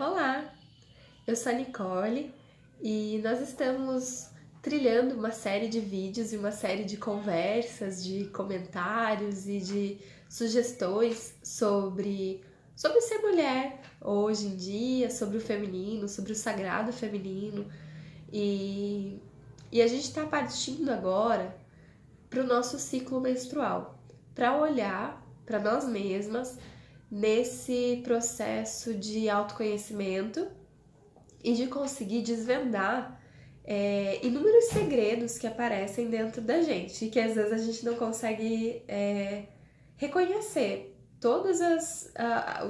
Olá, eu sou a Nicole e nós estamos trilhando uma série de vídeos e uma série de conversas, de comentários e de sugestões sobre ser mulher hoje em dia, sobre o feminino, sobre o sagrado feminino. E, e a gente está partindo agora para o nosso ciclo menstrual, para olhar para nós mesmas nesse processo de autoconhecimento e de conseguir desvendar inúmeros segredos que aparecem dentro da gente e que às vezes a gente não consegue reconhecer todos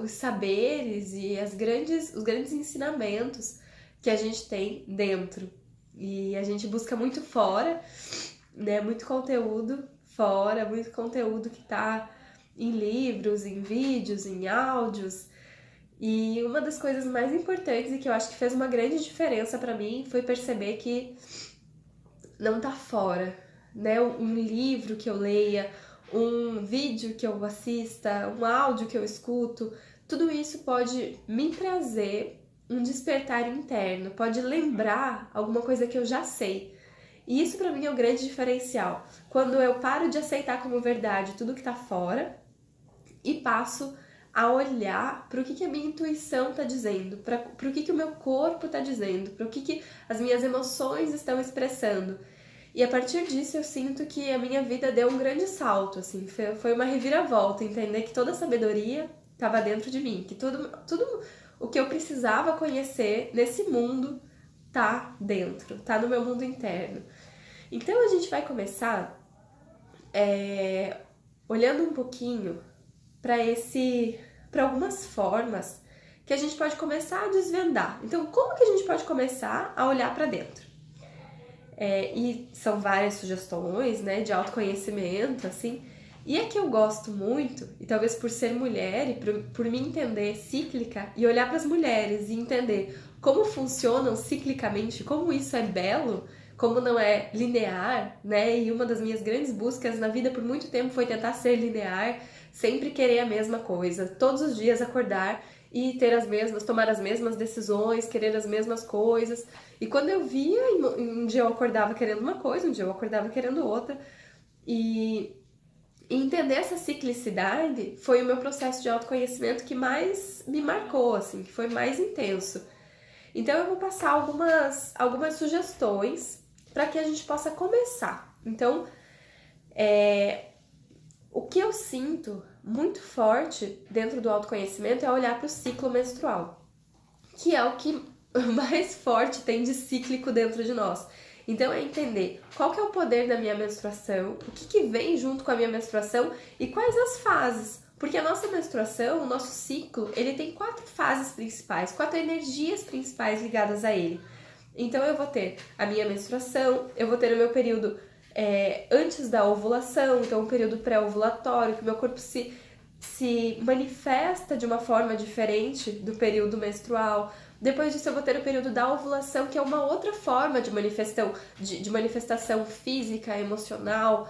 os saberes e os grandes ensinamentos que a gente tem dentro. E a gente busca muito fora, né? Muito conteúdo fora, muito conteúdo que tá em livros, em vídeos, em áudios. E uma das coisas mais importantes e que eu acho que fez uma grande diferença pra mim foi perceber que não tá fora, né? Um livro que eu leia, um vídeo que eu assista, um áudio que eu escuto, tudo isso pode me trazer um despertar interno, pode lembrar alguma coisa que eu já sei. E isso pra mim é o grande diferencial. Quando eu paro de aceitar como verdade tudo que tá fora e passo a olhar para o que a minha intuição está dizendo, para o que o meu corpo está dizendo, para o que as minhas emoções estão expressando. E a partir disso eu sinto que a minha vida deu um grande salto, assim, foi uma reviravolta, entender que toda a sabedoria estava dentro de mim, que tudo o que eu precisava conhecer nesse mundo tá dentro, tá no meu mundo interno. Então a gente vai começar olhando um pouquinho para algumas formas que a gente pode começar a desvendar. Então, como que a gente pode começar a olhar para dentro? E são várias sugestões, né, de autoconhecimento, assim. E a que eu gosto muito, e talvez por ser mulher e por me entender cíclica e olhar para as mulheres e entender como funcionam ciclicamente, como isso é belo, como não é linear, né? E uma das minhas grandes buscas na vida por muito tempo foi tentar ser linear, sempre querer a mesma coisa, todos os dias acordar e tomar as mesmas decisões, querer as mesmas coisas. E quando eu via, um dia eu acordava querendo uma coisa, um dia eu acordava querendo outra. E entender essa ciclicidade foi o meu processo de autoconhecimento que mais me marcou, assim, que foi mais intenso. Então eu vou passar algumas sugestões para que a gente possa começar. Então, o que eu sinto muito forte dentro do autoconhecimento é olhar para o ciclo menstrual, que é o que mais forte tem de cíclico dentro de nós. Então é entender qual que é o poder da minha menstruação, o que vem junto com a minha menstruação e quais as fases. Porque a nossa menstruação, o nosso ciclo, ele tem 4 fases principais, 4 energias principais ligadas a ele. Então eu vou ter a minha menstruação, eu vou ter o meu período antes da ovulação, então o período pré-ovulatório, que meu corpo se manifesta de uma forma diferente do período menstrual. Depois disso eu vou ter o período da ovulação, que é uma outra forma de manifestação física, emocional,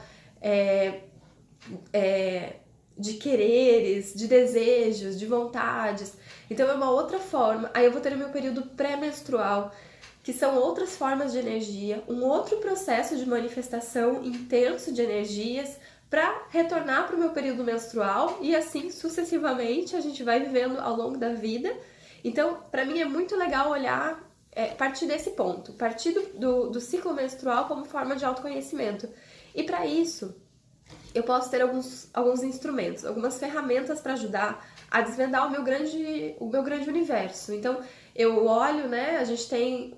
de quereres, de desejos, de vontades. Então é uma outra forma. Aí eu vou ter o meu período pré-menstrual, que são outras formas de energia, um outro processo de manifestação intenso de energias para retornar para o meu período menstrual e assim sucessivamente a gente vai vivendo ao longo da vida. Então, para mim é muito legal olhar, partir desse ponto, partir do ciclo menstrual como forma de autoconhecimento. E para isso, eu posso ter alguns instrumentos, algumas ferramentas para ajudar a desvendar o meu grande universo. Então, eu olho, né, a gente tem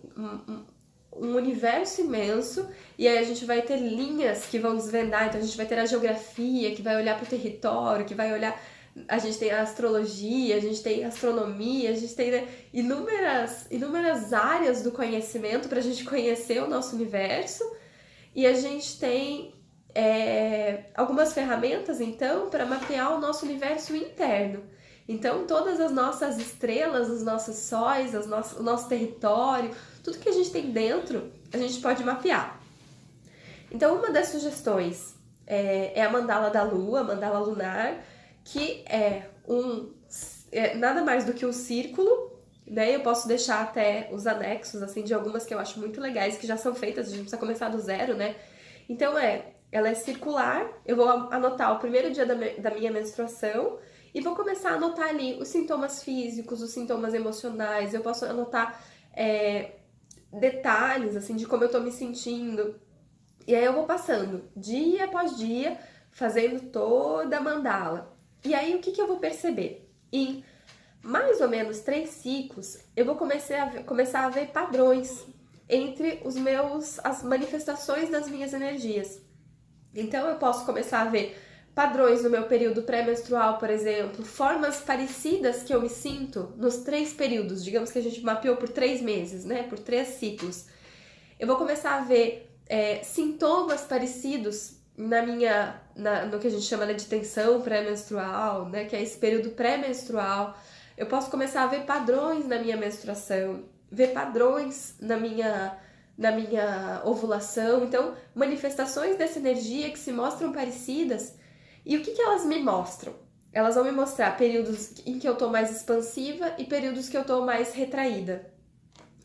um universo imenso e aí a gente vai ter linhas que vão desvendar, então a gente vai ter a geografia, que vai olhar para o território, que vai olhar... A gente tem a astrologia, a gente tem a astronomia, a gente tem, né, inúmeras áreas do conhecimento para a gente conhecer o nosso universo e a gente tem algumas ferramentas, então, para mapear o nosso universo interno. Então, todas as nossas estrelas, os nossos sóis, o nosso território, tudo que a gente tem dentro, a gente pode mapear. Então, uma das sugestões é a mandala da lua, a mandala lunar, que é nada mais do que um círculo né? Eu posso deixar até os anexos, assim, de algumas que eu acho muito legais, que já são feitas, a gente precisa começar do zero, né? Então ela é circular, eu vou anotar o primeiro dia da minha menstruação e vou começar a anotar ali os sintomas físicos, os sintomas emocionais, eu posso anotar detalhes, assim, de como eu tô me sentindo. E aí eu vou passando dia após dia, fazendo toda a mandala. E aí o que eu vou perceber? Em mais ou menos 3 ciclos, eu vou começar a ver padrões entre as manifestações das minhas energias. Então eu posso começar a ver padrões no meu período pré-menstrual, por exemplo, formas parecidas que eu me sinto nos 3 períodos, digamos que a gente mapeou por 3 meses, né? Por 3 ciclos. Eu vou começar a ver sintomas parecidos no que a gente chama de tensão pré-menstrual, né? Que é esse período pré-menstrual. Eu posso começar a ver padrões na minha menstruação, ver padrões na minha ovulação. Então, manifestações dessa energia que se mostram parecidas. E o que elas me mostram? Elas vão me mostrar períodos em que eu tô mais expansiva e períodos que eu tô mais retraída.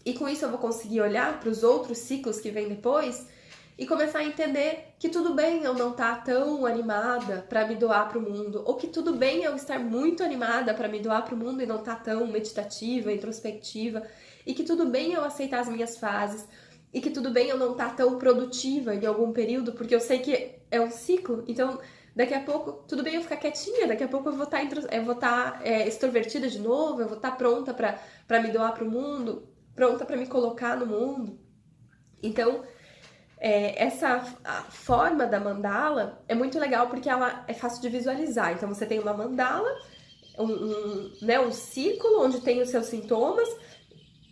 E com isso eu vou conseguir olhar para os outros ciclos que vêm depois e começar a entender que tudo bem eu não estar tão animada para me doar para o mundo, ou que tudo bem eu estar muito animada para me doar para o mundo e não estar tão meditativa, introspectiva, e que tudo bem eu aceitar as minhas fases, e que tudo bem eu não estar tão produtiva em algum período, porque eu sei que é um ciclo, então daqui a pouco tudo bem eu ficar quietinha, daqui a pouco eu vou estar extrovertida de novo, eu vou estar pronta para me doar para o mundo, pronta para me colocar no mundo. Então, essa forma da mandala é muito legal porque ela é fácil de visualizar. Então você tem uma mandala, um ciclo onde tem os seus sintomas,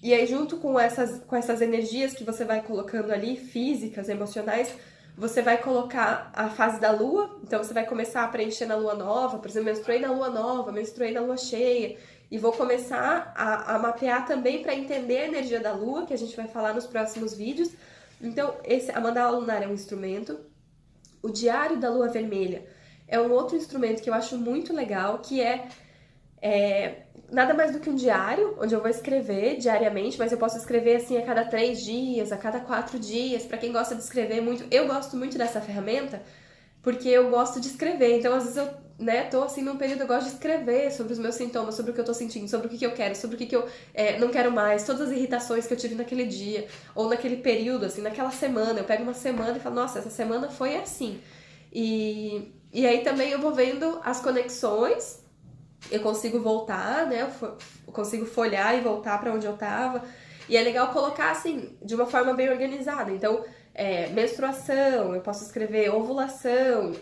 e aí junto com essas energias que você vai colocando ali, físicas, emocionais, você vai colocar a fase da lua. Então você vai começar a preencher na lua nova, por exemplo, menstruei na lua nova, menstruei na lua cheia, e vou começar a mapear também para entender a energia da lua, que a gente vai falar nos próximos vídeos. Então, a mandala lunar é um instrumento. O diário da lua vermelha é um outro instrumento que eu acho muito legal, que é nada mais do que um diário, onde eu vou escrever diariamente, mas eu posso escrever assim a cada 3 dias, a cada 4 dias, para quem gosta de escrever muito. Eu gosto muito dessa ferramenta, porque eu gosto de escrever. Então, às vezes eu tô assim num período, eu gosto de escrever sobre os meus sintomas, sobre o que eu tô sentindo, sobre o que eu quero, sobre o que eu não quero mais, todas as irritações que eu tive naquele dia, ou naquele período, assim, naquela semana. Eu pego uma semana e falo, nossa, essa semana foi assim. E aí também eu vou vendo as conexões, eu consigo voltar, né? Eu consigo folhar e voltar para onde eu tava. E é legal colocar assim, de uma forma bem organizada. Então, menstruação, eu posso escrever ovulação,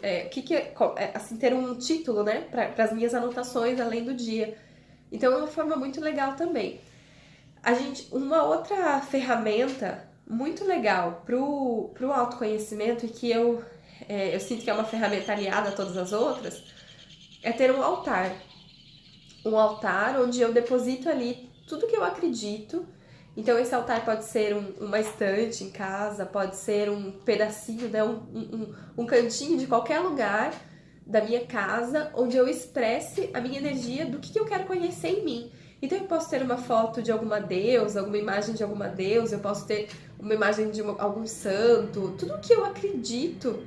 assim, ter um título, né, para as minhas anotações além do dia. Então é uma forma muito legal também. Uma outra ferramenta muito legal pro autoconhecimento, e que eu sinto que é uma ferramenta aliada a todas as outras, é ter um altar. Um altar onde eu deposito ali tudo que eu acredito. Então esse altar pode ser uma estante em casa, pode ser um pedacinho, né, um cantinho de qualquer lugar da minha casa, onde eu expresse a minha energia do que eu quero conhecer em mim. Então eu posso ter uma foto de alguma deusa, alguma imagem de alguma deusa, eu posso ter uma imagem de algum santo, tudo que eu acredito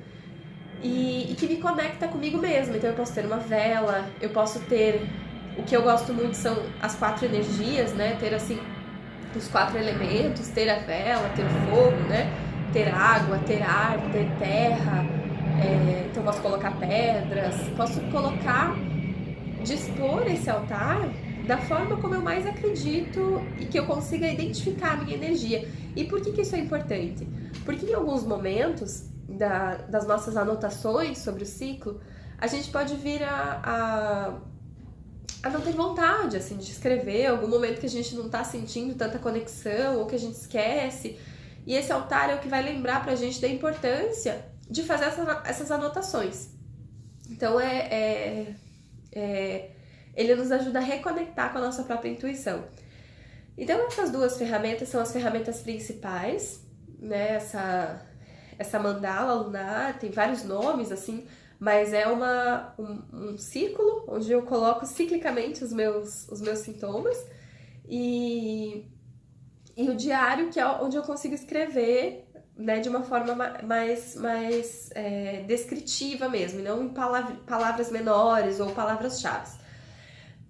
e que me conecta comigo mesma. Então eu posso ter uma vela, eu posso ter... O que eu gosto muito são as 4 energias, né, ter assim os 4 elementos, ter a vela, ter o fogo, né? Ter água, ter ar, ter terra. Então posso colocar pedras, posso dispor esse altar da forma como eu mais acredito e que eu consiga identificar a minha energia. E por que isso é importante? Porque em alguns momentos das nossas anotações sobre o ciclo, a gente pode vir a não ter vontade, assim, de escrever, algum momento que a gente não tá sentindo tanta conexão, ou que a gente esquece. E esse altar é o que vai lembrar pra gente da importância de fazer essas anotações. Então, ele nos ajuda a reconectar com a nossa própria intuição. Então, essas 2 ferramentas são as ferramentas principais, né? Essa mandala lunar tem vários nomes, assim, mas é um círculo onde eu coloco ciclicamente os meus sintomas. e o diário, que é onde eu consigo escrever, né, de uma forma mais descritiva mesmo, e não em palavras menores ou palavras-chave.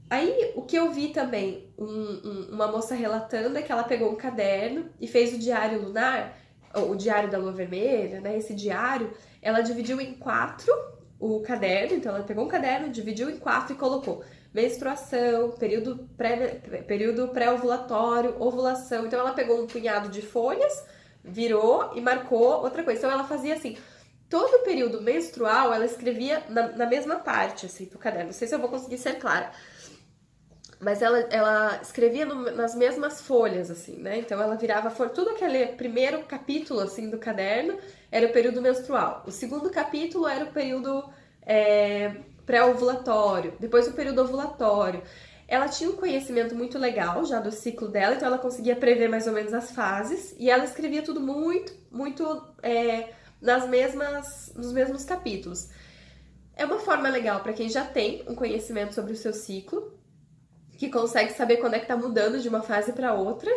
Aí, o que eu vi também, uma moça relatando é que ela pegou um caderno e fez o diário lunar, o diário da lua vermelha, né, esse diário, ela dividiu em 4 o caderno, então ela pegou um caderno, dividiu em 4 e colocou menstruação, período pré-ovulatório, ovulação. Então ela pegou um punhado de folhas, virou e marcou outra coisa. Então ela fazia assim, todo o período menstrual ela escrevia na mesma parte assim, do caderno. Não sei se eu vou conseguir ser clara. Mas ela escrevia nas mesmas folhas, assim, né? Então ela virava tudo aquele primeiro capítulo, assim, do caderno era o período menstrual. O segundo capítulo era o período pré-ovulatório. Depois o período ovulatório. Ela tinha um conhecimento muito legal já do ciclo dela, então ela conseguia prever mais ou menos as fases. E ela escrevia tudo muito nos mesmos capítulos. É uma forma legal para quem já tem um conhecimento sobre o seu ciclo, que consegue saber quando é que tá mudando de uma fase para outra.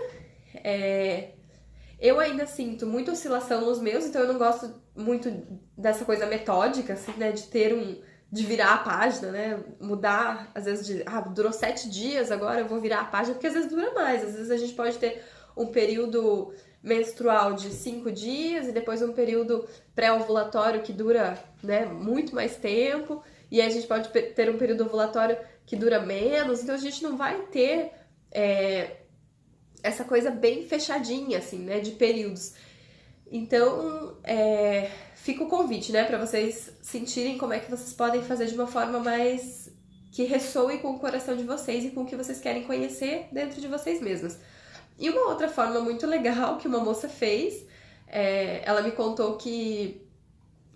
Eu ainda sinto muita oscilação nos meus, então eu não gosto muito dessa coisa metódica, assim, né, de virar a página, né, mudar, às vezes durou 7 dias, agora eu vou virar a página, porque às vezes dura mais, às vezes a gente pode ter um período menstrual de 5 dias e depois um período pré-ovulatório que dura, né, muito mais tempo, e aí a gente pode ter um período ovulatório que dura menos, então a gente não vai ter essa coisa bem fechadinha, assim, né, de períodos. Então, fica o convite, né, para vocês sentirem como é que vocês podem fazer de uma forma mais que ressoe com o coração de vocês e com o que vocês querem conhecer dentro de vocês mesmos. E uma outra forma muito legal que uma moça fez, ela me contou que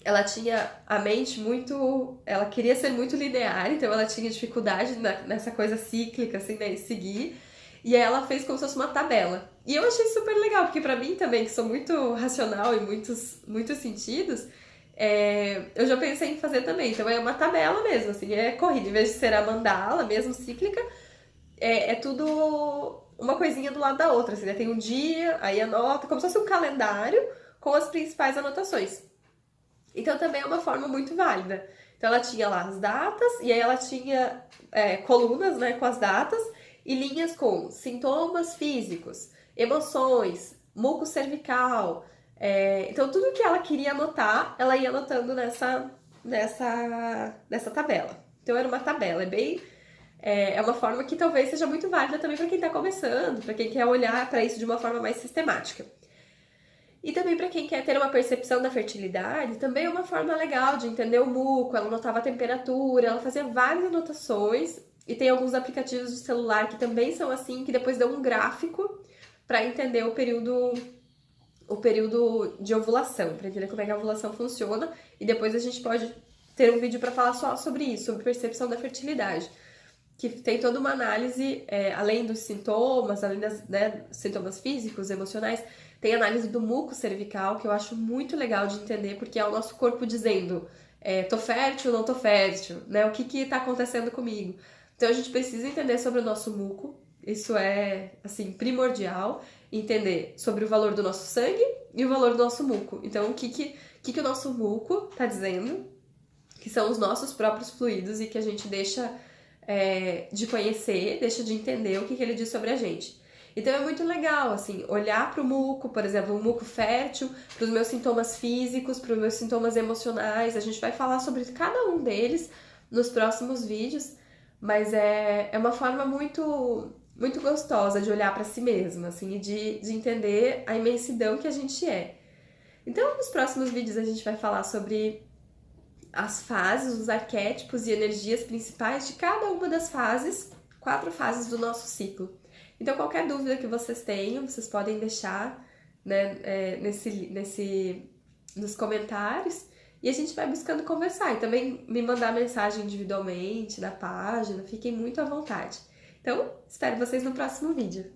ela tinha a mente muito... Ela queria ser muito linear, então ela tinha dificuldade nessa coisa cíclica, assim, né, em seguir. E aí ela fez como se fosse uma tabela. E eu achei super legal, porque pra mim também, que sou muito racional em muitos sentidos, eu já pensei em fazer também. Então é uma tabela mesmo, assim, é corrida. Em vez de ser a mandala, mesmo cíclica, é tudo uma coisinha do lado da outra, assim, né? Tem um dia, aí anota, como se fosse um calendário com as principais anotações. Então também é uma forma muito válida. Então ela tinha lá as datas, e aí ela tinha colunas, né, com as datas, e linhas com sintomas físicos, emoções, muco cervical. Então tudo que ela queria anotar, ela ia anotando nessa tabela. Então era uma tabela, é uma forma que talvez seja muito válida também para quem está começando, para quem quer olhar para isso de uma forma mais sistemática. E também para quem quer ter uma percepção da fertilidade, também é uma forma legal de entender o muco. Ela anotava a temperatura, ela fazia várias anotações. E tem alguns aplicativos de celular que também são assim, que depois dão um gráfico para entender o período de ovulação, para entender como é que a ovulação funciona. E depois a gente pode ter um vídeo para falar só sobre isso, sobre percepção da fertilidade. Que tem toda uma análise, além dos sintomas, além das sintomas físicos, emocionais, tem análise do muco cervical, que eu acho muito legal de entender, porque é o nosso corpo dizendo, tô fértil, não tô fértil, né? O que tá acontecendo comigo? Então a gente precisa entender sobre o nosso muco, isso é, assim, primordial, entender sobre o valor do nosso sangue e o valor do nosso muco. Então o que o nosso muco tá dizendo, que são os nossos próprios fluidos e que a gente deixa de conhecer, deixa de entender o que ele diz sobre a gente. Então é muito legal, assim, olhar para o muco, por exemplo, o muco fértil, para os meus sintomas físicos, para os meus sintomas emocionais. A gente vai falar sobre cada um deles nos próximos vídeos, mas é uma forma muito, muito gostosa de olhar para si mesma, assim, e de entender a imensidão que a gente é. Então, nos próximos vídeos a gente vai falar sobre as fases, os arquétipos e energias principais de cada uma das fases, 4 fases do nosso ciclo. Então, qualquer dúvida que vocês tenham, vocês podem deixar, né, nos comentários e a gente vai buscando conversar. E também me mandar mensagem individualmente na página, fiquem muito à vontade. Então, espero vocês no próximo vídeo.